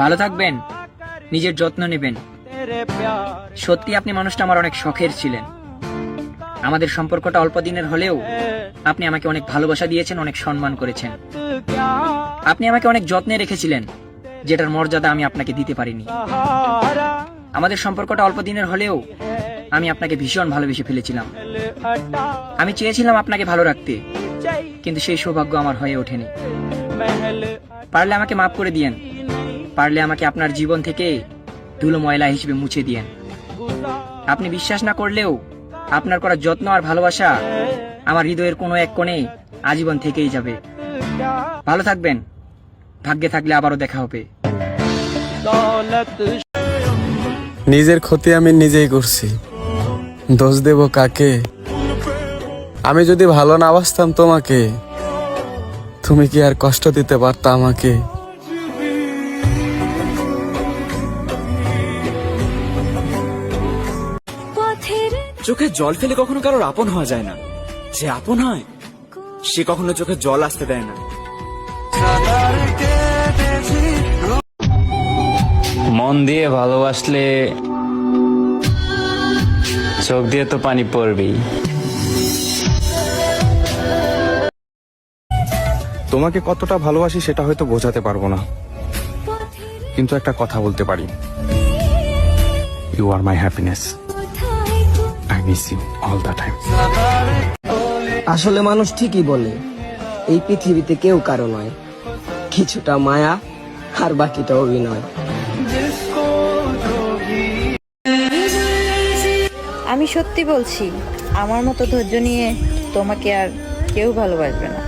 ভালো থাকবেন, নিজের যত্ন নেবেন। সত্যি আপনি মানুষটা আমার অনেক শখের ছিলেন। আমাদের সম্পর্কটা অল্প দিনের হলেও আপনি আমাকে অনেক ভালোবাসা দিয়েছেন, অনেক সম্মান করেছেন। আপনি আমাকে অনেক যত্নে রেখেছিলেন, যেটার মর্যাদা আমি আপনাকে দিতে পারিনি। আমাদের সম্পর্কটা অল্প দিনের হলেও আমি আপনাকে ভীষণ ভালোবেসে ফেলেছিলাম। আমি চেয়েছিলাম আপনাকে ভালো রাখতে, কিন্তু সেই সৌভাগ্য আমার হয়ে ওঠেনি। পারলে আমাকে মাফ করে দিয়েন, পারলে আমাকে আপনার জীবন থেকে ধুলো ময়লা হিসেবে মুছে দিয়েন। আপনি বিশ্বাস না করলেও আপনার করা যত্ন আর ভালোবাসা আমার হৃদয়ের কোনো এক কোণে আজীবন থেকেই যাবে। ভালো থাকবেন, ভাগ্যে থাকলে আবারও দেখা হবে। নিজের ক্ষতি আমি নিজেই করছি, দোষ দেব কাকে? আমি যদি ভালো না বাসতাম তোমাকে, তুমি কি আর কষ্ট দিতে পারতা আমাকে? চোখে জল ফেলে কখনো কারোর আপন হওয়া যায় না। যে আপন হয় সে কখনো চোখে জল আসতে দেয় না। মন দিয়ে ভালোবাসলে চোখ দিয়ে তো পানি পড়বেই। তোমাকে কতটা ভালোবাসি সেটা হয়তো বোঝাতে পারবো না, কিন্তু একটা কথা বলতে পারি, you are my happiness. I miss you all the time. আসলে মানুষ ঠিকই বলে, এই পৃথিবীতে কেউ কারো নয়, কিছুটা মায়া আর বাকিটা অভিনয়। আমি সত্যি বলছি, আমার মতো ধৈর্য নিয়ে তোমাকে আর কেউ ভালোবাসবে না।